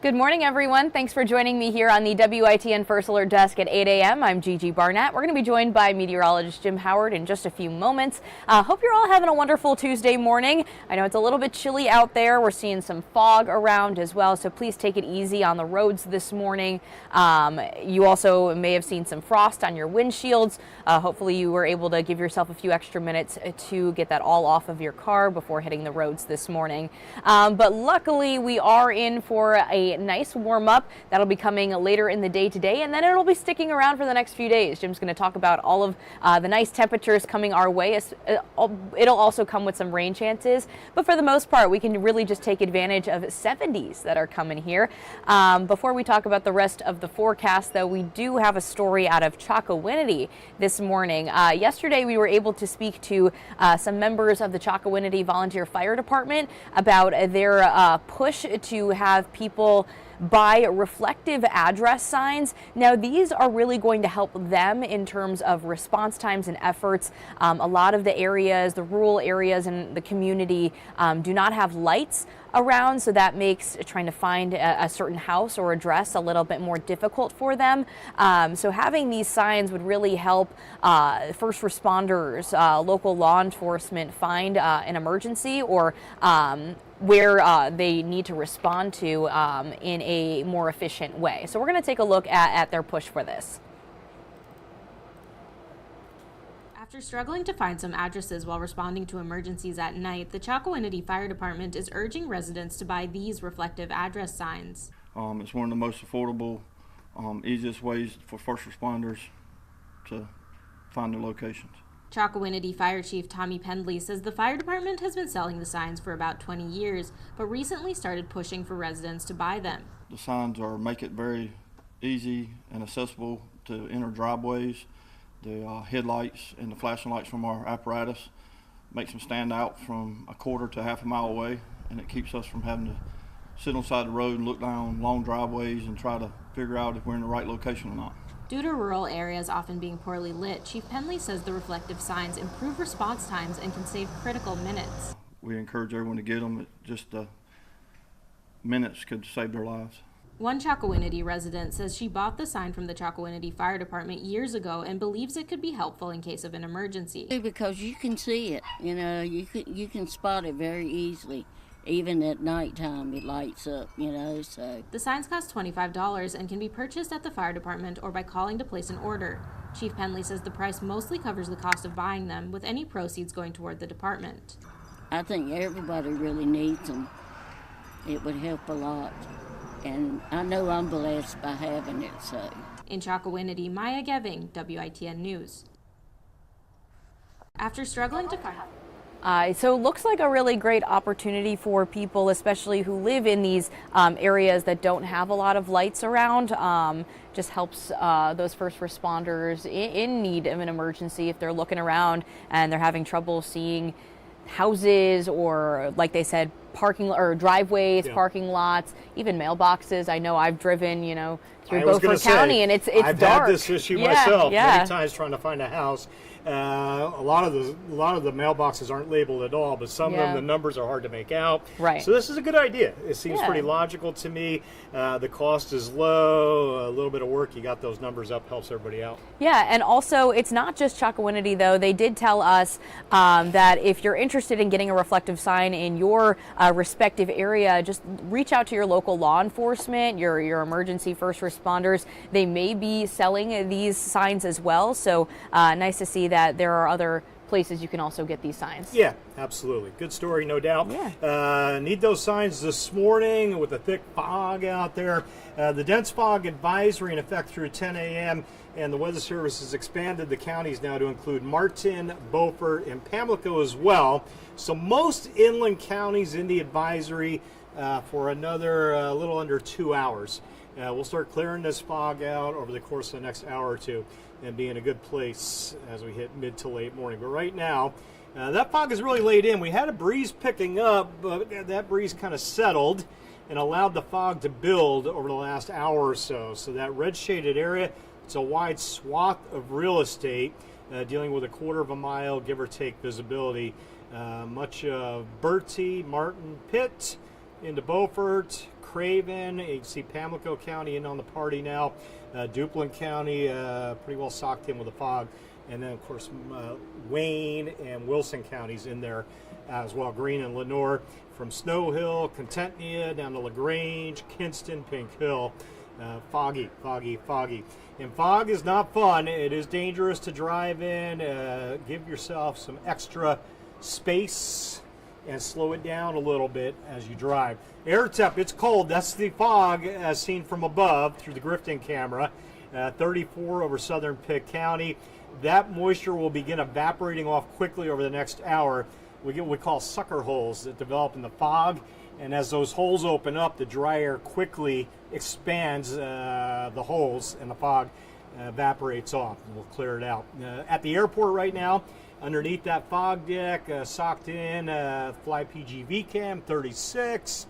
Good morning, everyone. Thanks for joining me here on the WITN First Alert Desk at 8 a.m. I'm Gigi Barnett. We're going to be joined by meteorologist Jim Howard in just a few moments. Hope you're all having a wonderful Tuesday morning. I know it's a little bit chilly out there. We're seeing some fog around as well, so please take it easy on the roads this morning. You also may have seen some frost on your windshields. Hopefully you were able to give yourself a few extra minutes to get that all off of your car before hitting the roads this morning. But luckily we are in for a nice warm up that'll be coming later in the day today, and then it'll be sticking around for the next few days. Jim's going to talk about all of the nice temperatures coming our way. It'll also come with some rain chances, but for the most part we can really just take advantage of 70s that are coming here. Before we talk about the rest of the forecast, though, we do have a story out of Chocowinity this morning. Yesterday we were able to speak to some members of the Chocowinity Volunteer Fire Department about their push to have people buy reflective address signs. Now, these are really going to help them in terms of response times and efforts. A lot of the areas, the rural areas in the community, do not have lights around, so that makes trying to find a certain house or address a little bit more difficult for them. So having these signs would really help first responders, local law enforcement find an emergency or where they need to respond to in a more efficient way. So we're going to take a look at their push for this. After struggling to find some addresses while responding to emergencies at night, the Chocowinity Fire Department is urging residents to buy these reflective address signs. It's one of the most affordable, easiest ways for first responders to find their locations. Chocowinity Fire Chief Tommy Pendley says the fire department has been selling the signs for about 20 years, but recently started pushing for residents to buy them. The signs make it very easy and accessible to enter driveways. The headlights and the flashing lights from our apparatus makes them stand out from a quarter to half a mile away, and it keeps us from having to sit on the side of the road and look down long driveways and try to figure out if we're in the right location or not. Due to rural areas often being poorly lit, Chief Pendley says the reflective signs improve response times and can save critical minutes. We encourage everyone to get them. Just minutes could save their lives. One Chocowinity resident says she bought the sign from the Chocowinity Fire Department years ago and believes it could be helpful in case of an emergency. Because you can see it, you can spot it very easily. Even at nighttime, it lights up, so. The signs cost $25 and can be purchased at the fire department or by calling to place an order. Chief Pendley says the price mostly covers the cost of buying them, with any proceeds going toward the department. I think everybody really needs them. It would help a lot. And I know I'm blessed by having it, so. In Chocowinity, Maya Geving, WITN News. After struggling to find... So it looks like a really great opportunity for people, especially who live in these areas that don't have a lot of lights around. Just helps those first responders in need of an emergency if they're looking around and they're having trouble seeing houses or, like they said, parking or driveways, parking lots, even mailboxes. I know I've driven, through Beaufort County, and it's I've dark. had this issue myself many times trying to find a house. A lot of the mailboxes aren't labeled at all, but some of them, the numbers are hard to make out. Right. So this is a good idea. It seems pretty logical to me. The cost is low. A little bit of work, you got those numbers up, helps everybody out. Yeah, and also it's not just Chocowinity, though. They did tell us that if you're interested in getting a reflective sign in your respective area, just reach out to your local law enforcement, your emergency first responders. They may be selling these signs as well, so nice to see that there are other places you can also get these signs. Yeah, absolutely. Good story, no doubt. Yeah. Need those signs this morning with the thick fog out there. The dense fog advisory in effect through 10 a.m. and the Weather Service has expanded the counties now to include Martin, Beaufort, and Pamlico as well. So most inland counties in the advisory for another little under 2 hours. We'll start clearing this fog out over the course of the next hour or two and be in a good place as we hit mid to late morning. But right now, that fog is really laid in. We had a breeze picking up, but that breeze kind of settled and allowed the fog to build over the last hour or so. So that red shaded area, it's a wide swath of real estate dealing with a quarter of a mile, give or take, visibility. Much of Bertie, Martin, Pitt, into Beaufort, Craven. You can see Pamlico County in on the party now. Duplin County pretty well socked in with the fog. And then, of course, Wayne and Wilson counties in there as well. Greene and Lenoir. From Snow Hill, Contentia, down to LaGrange, Kinston, Pink Hill. Foggy, foggy, foggy. And fog is not fun. It is dangerous to drive in. Give yourself some extra space and slow it down a little bit as you drive. Air temp, it's cold. That's the fog as seen from above through the Grifton camera. 34 over southern Pitt County. That moisture will begin evaporating off quickly over the next hour. We get what we call sucker holes that develop in the fog, and as those holes open up, the dry air quickly expands the holes, and the fog evaporates off, and we'll clear it out. At the airport right now, underneath that fog deck, socked in, Fly PGV cam, 36.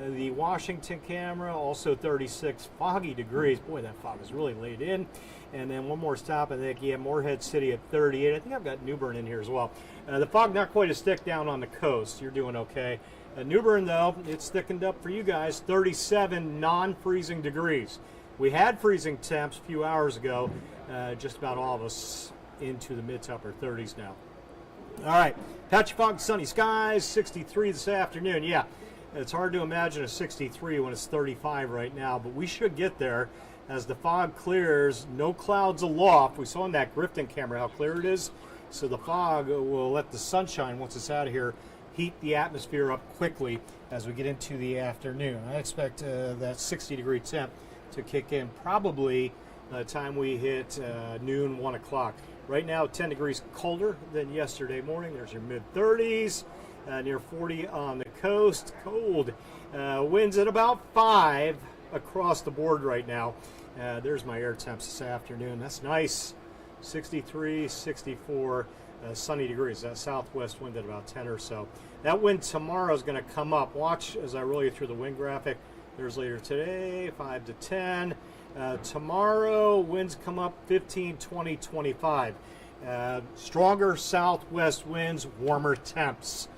The Washington camera, also 36, foggy degrees. Boy, that fog is really laid in. And then one more stop, I think, yeah, Morehead City at 38. I think I've got New Bern in here as well. The fog not quite as thick down on the coast. You're doing okay. New Bern, though, it's thickened up for you guys, 37 non-freezing degrees. We had freezing temps a few hours ago, just about all of us into the mid to upper 30s now. All right, patchy fog, sunny skies, 63 this afternoon. Yeah, it's hard to imagine a 63 when it's 35 right now, but we should get there as the fog clears. No clouds aloft. We saw in that Grifton camera how clear it is, so the fog will let the sunshine, once it's out of here, heat the atmosphere up quickly as we get into the afternoon. I expect that 60-degree temp to kick in probably by the time we hit noon, 1 o'clock. Right now, 10 degrees colder than yesterday morning. There's your mid-30s, near 40 on the coast. Cold. Winds at about 5 across the board right now. There's my air temps this afternoon. That's nice. 63, 64, sunny degrees. That southwest wind at about 10 or so. That wind tomorrow is going to come up. Watch as I roll you through the wind graphic. There's later today, 5 to 10. Tomorrow, winds come up 15, 20, 25. Stronger southwest winds, warmer temps.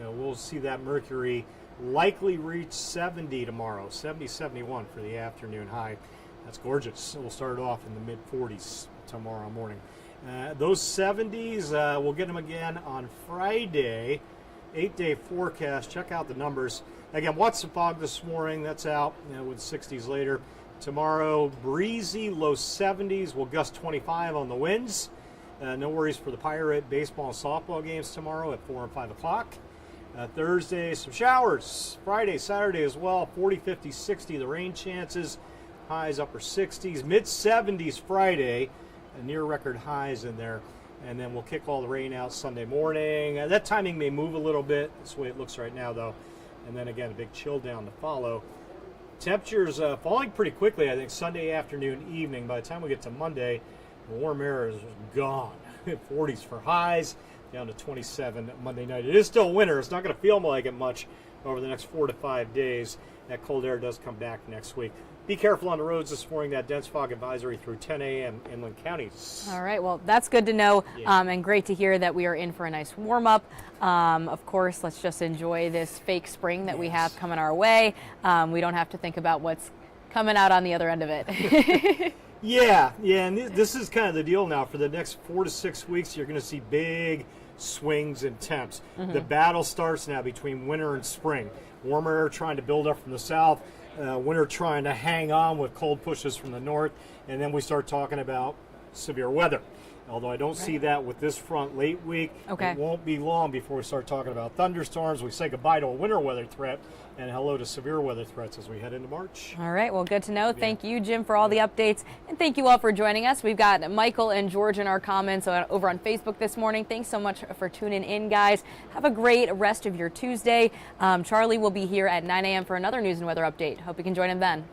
We'll see that mercury likely reach 70 tomorrow, 70, 71 for the afternoon high. That's gorgeous. We'll start off in the mid-40s tomorrow morning. Those 70s, we'll get them again on Friday. 8-day forecast. Check out the numbers. Again, watch the fog this morning. That's out with 60s later. Tomorrow, breezy, low 70s. We'll gust 25 on the winds. No worries for the Pirate baseball and softball games tomorrow at 4 and 5 o'clock. Thursday, some showers. Friday, Saturday as well. 40, 50, 60, the rain chances. Highs upper 60s. Mid-70s Friday. Near record highs in there. And then we'll kick all the rain out Sunday morning. That timing may move a little bit. That's the way it looks right now, though. And then again, a big chill down to follow. Temperatures falling pretty quickly, I think, Sunday afternoon, evening. By the time we get to Monday, the warm air is gone. 40s for highs, down to 27 Monday night. It is still winter. It's not going to feel like it much over the next 4 to 5 days. That cold air does come back next week. Be careful on the roads this morning. That dense fog advisory through 10 a.m. inland counties. All right, well, that's good to know, Yeah. and great to hear that we are in for a nice warm-up. Of course, let's just enjoy this fake spring that we have coming our way. We don't have to think about what's coming out on the other end of it. Yeah, and this is kind of the deal now. For the next 4 to 6 weeks, you're going to see big swings in temps. The battle starts now between winter and spring. Warmer air trying to build up from the south, winter trying to hang on with cold pushes from the north, and then we start talking about severe weather. Although I don't see that with this front late week. Okay. It won't be long before we start talking about thunderstorms. We say goodbye to a winter weather threat and hello to severe weather threats as we head into March. All right, well, good to know. Thank you, Jim, for all the updates, and thank you all for joining us. We've got Michael and George in our comments over on Facebook this morning. Thanks so much for tuning in, guys. Have a great rest of your Tuesday. Charlie will be here at 9 a.m. for another news and weather update. Hope you can join him then.